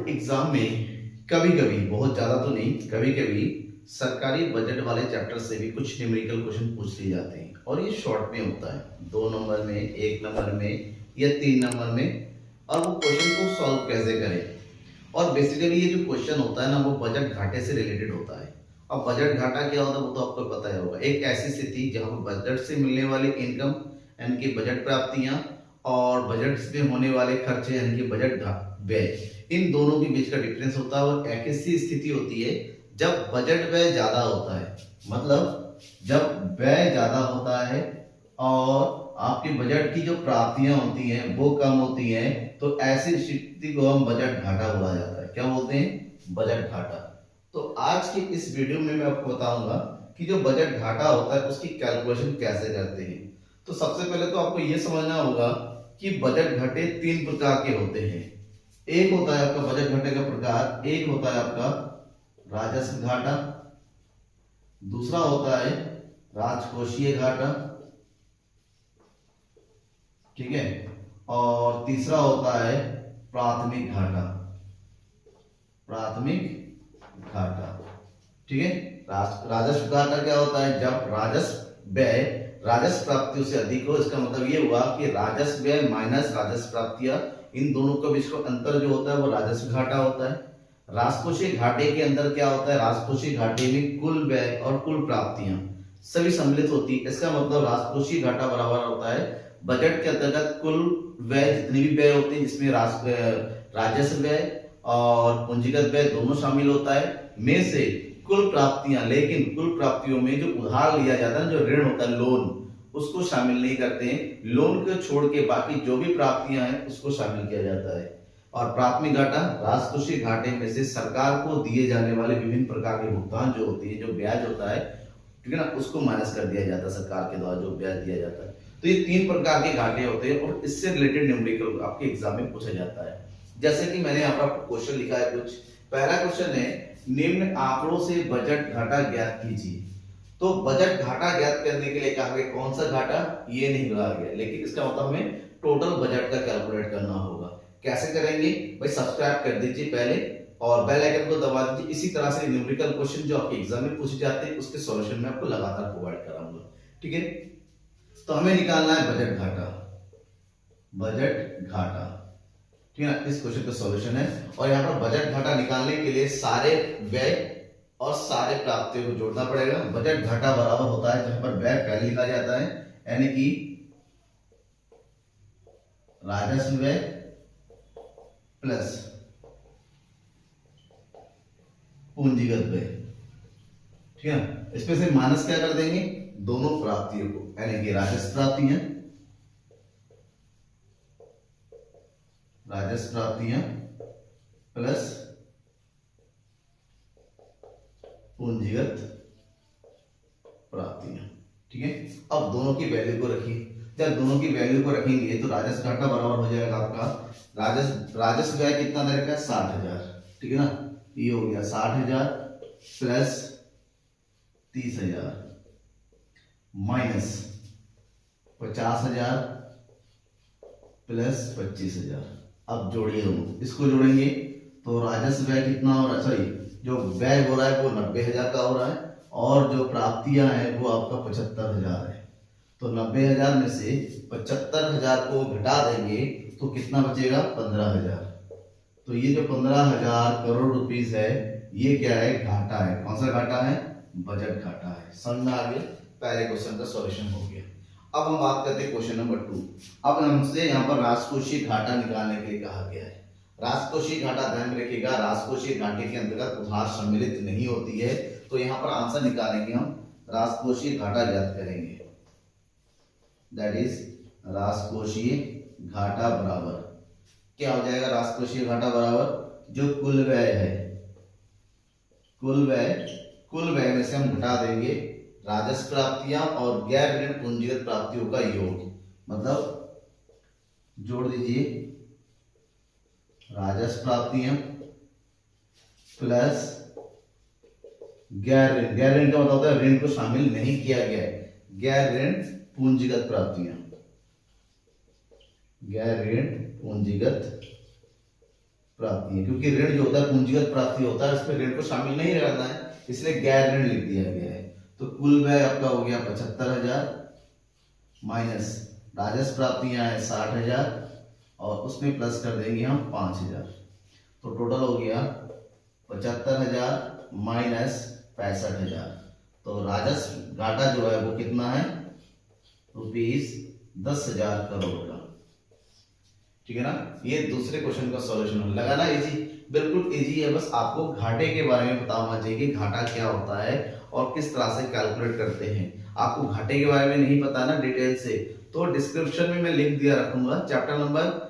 Exam में कभी कभी, बहुत ज्यादा तो नहीं, कभी कभी सरकारी बजट वाले चैप्टर से भी कुछ न्यूमेरिकल क्वेश्चन पूछ लिए जाते हैं और ये शॉर्ट में होता है, 2 नंबर में, 1 नंबर में या 3 नंबर में। और वो क्वेश्चन को सॉल्व कैसे करें। और बेसिकली ये जो क्वेश्चन होता है ना, वो बजट घाटे से रिलेटेड होता है। अब बजट घाटा क्या होता है वो तो आपको पता ही होगा। एक ऐसी स्थिति जहां पर बजट से मिलने वाली इनकम यानी कि बजट प्राप्तियां और बजट में होने वाले खर्चे यानी कि बजट व्यय, इन दोनों के बीच का डिफरेंस होता है। और एक ऐसी स्थिति होती है जब बजट व्यय ज्यादा होता है, मतलब जब व्यय ज्यादा होता है और आपके बजट की जो प्राप्तियां होती हैं वो कम होती हैं, तो ऐसी स्थिति को हम बजट घाटा बोला जाता है। क्या बोलते हैं? बजट घाटा। तो आज की इस वीडियो में मैं आपको बताऊंगा कि जो बजट घाटा होता है उसकी कैलकुलेशन कैसे करते हैं। तो सबसे पहले तो आपको यह समझना होगा कि बजट घाटे 3 प्रकार के होते हैं। एक होता है आपका बजट घाटे का प्रकार, एक होता है आपका राजस्व घाटा, दूसरा होता है राजकोषीय घाटा, ठीक है, और तीसरा होता है प्राथमिक घाटा। प्राथमिक घाटा, ठीक है। राजस्व घाटा क्या होता है? जब राजस्व व्यय राजस्व प्राप्तियों से अधिक हो। इसका मतलब ये हुआ कि राजस्व व्यय माइनस राजस्व प्राप्तियां, इन दोनों के बीच का अंतर जो होता है वो राजस्व घाटा होता है। राजकोषीय घाटे के अंदर क्या होता है? राजकोषीय घाटे में कुल व्यय और कुल प्राप्तियां सभी सम्मिलित होती है। इसका मतलब राजकोषीय घाटा बराबर होता है बजट के अंतर्गत कुल व्यय, जितनी भी व्यय होती है जिसमें राजस्व व्यय और पूंजीगत व्यय दोनों शामिल होता है, में से कुल प्राप्तियां। लेकिन कुल प्राप्तियों में जो उधार लिया जाता है, जो ऋण होता है, लोन, उसको शामिल नहीं करते हैं। लोन को छोड़ के बाकी जो भी प्राप्तियां हैं उसको शामिल किया जाता है। और प्राथमिक घाटा, राजकोषीय घाटे में से सरकार को दिए जाने वाले विभिन्न प्रकार के भुगतान जो होती है, जो ब्याज होता है, ठीक है ना, उसको माइनस कर दिया जाता है सरकार के द्वारा जो ब्याज दिया जाता है। तो ये 3 प्रकार के घाटे होते हैं और इससे रिलेटेड न्यूमेरिकल आपके एग्जाम में पूछा जाता है। जैसे कि मैंने यहाँ पर आपको क्वेश्चन लिखा है कुछ। पहला क्वेश्चन है, निम्न आंकड़ों से बजट घाटा ज्ञात कीजिए। तो बजट घाटा ज्ञात करने के लिए कहा गया कौन सा घाटा, ये नहीं बोला गया, लेकिन इसका मतलब हमें टोटल बजट का कैलकुलेट करना होगा। कैसे करेंगे भाई? सब्सक्राइब कर दीजिए पहले और बेल आइकन को दबा दीजिए। इसी तरह से न्यूमेरिकल क्वेश्चन जो आपके एग्जाम में पूछे जाते हैं उसके सॉल्यूशन में आपको लगातार प्रोवाइड कराऊंगा, ठीक है। तो हमें निकालना है बजट घाटा। बजट घाटा, ठीक है ना, इस क्वेश्चन का सॉल्यूशन है। और यहाँ पर बजट घाटा निकालने के लिए सारे व्यय और सारे प्राप्तियों को जोड़ना पड़ेगा। बजट घाटा बराबर होता है, जहां पर व्यय पहले लिखा जाता है यानी कि राजस्व व्यय प्लस पूंजीगत व्यय, ठीक है। इसमें से माइनस क्या कर देंगे? दोनों प्राप्तियों को, यानी कि राजस्व प्राप्तियां प्लस पूंजीगत प्राप्तियां, ठीक है। अब दोनों की वैल्यू को रखिए। जब दोनों की वैल्यू को रखेंगे तो राजस्व घाटा बराबर हो जाएगा आपका राजस्व व्यय कितना रहेगा? 60,000, ठीक है ना। ये हो गया 60,000 प्लस 30,000 माइनस 50,000 प्लस 25,000। अब जोड़िए दोनों, इसको जोड़ेंगे तो राजस्व व्यय कितना हो रहा है, सॉरी, जो व्यय हो रहा है वो 90,000 का हो रहा है और जो प्राप्तियां हैं वो आपका 75,000 है। तो 90,000 में से 75,000 को घटा देंगे तो कितना बचेगा? 15,000। तो ये जो 15,000 करोड़ रुपीस है, ये क्या है? घाटा है। कौन सा घाटा है? बजट घाटा है। समझ में आ गया? पहले क्वेश्चन का सॉल्यूशन हो गया। अब हम बात करते हैं क्वेश्चन नंबर 2। अब हमसे यहाँ पर राजकोषीय घाटा निकालने के लिए कहा गया है। राजकोषीय घाटा ध्यान में रखिएगा, राजकोषीय घाटे के अंतर्गत उधार सम्मिलित नहीं होती है। तो यहाँ पर आंसर निकालेंगे हम, राजकोषीय घाटा ज्ञात करेंगे। दैट इज राजकोषीय घाटा बराबर क्या हो जाएगा? राजकोषीय घाटा बराबर जो कुल व्यय है, कुल व्यय में से हम घटा देंगे राजस्व प्राप्तियां और गैर ऋण पूंजीगत प्राप्तियों का योग। मतलब जोड़ दीजिए राजस्व प्राप्तियां प्लस गैर ऋण का मतलब होता है ऋण को शामिल नहीं किया गया है, गैर ऋण पूंजीगत प्राप्तियां, गैर ऋण पूंजीगत प्राप्ति है, क्योंकि ऋण जो होता है पूंजीगत प्राप्ति होता है, उसमें ऋण को शामिल नहीं करना है, इसलिए गैर ऋण लिख दिया गया है। तो कुल व्यय आपका हो गया 75,000 माइनस राजस्व प्राप्तियां है 60,000 और उसमें प्लस कर देंगे हम 5,000, तो टोटल हो गया 75,000 माइनस 65,000। तो राजस्व घाटा जो है वो कितना है, रुपीज 10,000 करोड़ का। ठीक है ना, ये दूसरे क्वेश्चन का सॉल्यूशन लगा ना इजी, बिल्कुल इजी है। बस आपको घाटे के बारे में पता होना चाहिए कि घाटा क्या होता है और किस तरह से कैलकुलेट करते हैं। आपको घाटे के बारे में नहीं पता ना डिटेल से, तो डिस्क्रिप्शन में मैं लिंक दिया रखूंगा, चैप्टर नंबर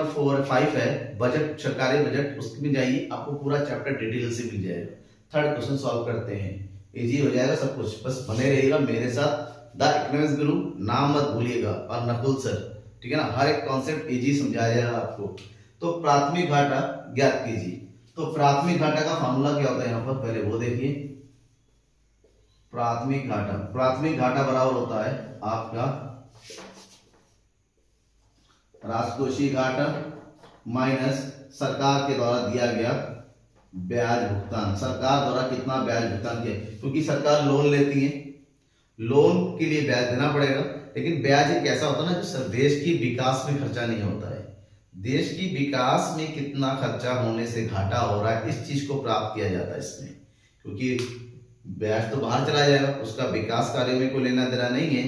4-5 है बजट, सरकारी बजट, उसमें जाइए, आपको पूरा चैप्टर डिटेल से मिल जाएगा। थर्ड क्वेश्चन सॉल्व करते हैं, इजी हो जाएगा सब कुछ। बस बने रहिएगा मेरे साथ। द इकोनॉमिक्स गुरु नाम मत भूलिएगा, और नकुल सर, ठीक है ना, हर एक कॉन्सेप्ट इजी समझाया जाएगा आपको। तो प्राथमिक घाटा ज्ञात कीजिए। तो प्राथमिक घाटा का फॉर्मूला क्या होता है यहाँ पर, पहले वो देखिए। प्राथमिक घाटा बराबर होता है आपका राजकोषीय घाटा माइनस सरकार के द्वारा दिया गया ब्याज भुगतान। सरकार द्वारा कितना ब्याज भुगतान किया, क्योंकि सरकार लोन लेती है, लोन के लिए ब्याज देना पड़ेगा, लेकिन ब्याज एक ऐसा होता है ना जो देश की विकास में खर्चा नहीं होता है। देश की विकास में कितना खर्चा होने से घाटा हो रहा है, इस चीज को प्राप्त किया जाता है इसमें, क्योंकि ब्याज तो बाहर चला जाएगा, उसका विकास कार्य में कोई लेना देना नहीं है।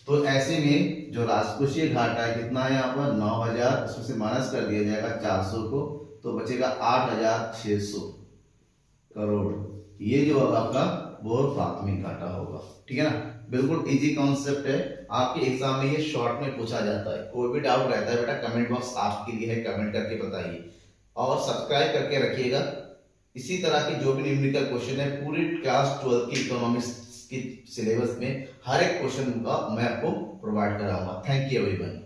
तो ऐसे में जो राजकोषीय घाटा है कितना है यहाँ पर 9,000, उसमें से माइनस कर दिया जाएगा 400 को, तो बचेगा 8,600 करोड़। ये जो आपका वो प्राथमिक घाटा होगा। ठीक है ना, बिल्कुल इजी कॉन्सेप्ट है, आपके एग्जाम में ये शॉर्ट में पूछा जाता है। कोई भी डाउट रहता है बेटा, कमेंट बॉक्स आपके लिए है, कमेंट करके बताइए और सब्सक्राइब करके रखिएगा। इसी तरह की जो भी न्यूमेरिकल क्वेश्चन है पूरी क्लास 12 की इकोनॉमिक्स की सिलेबस में हर एक क्वेश्चन का मैं आपको प्रोवाइड कराऊंगा। Thank you everyone.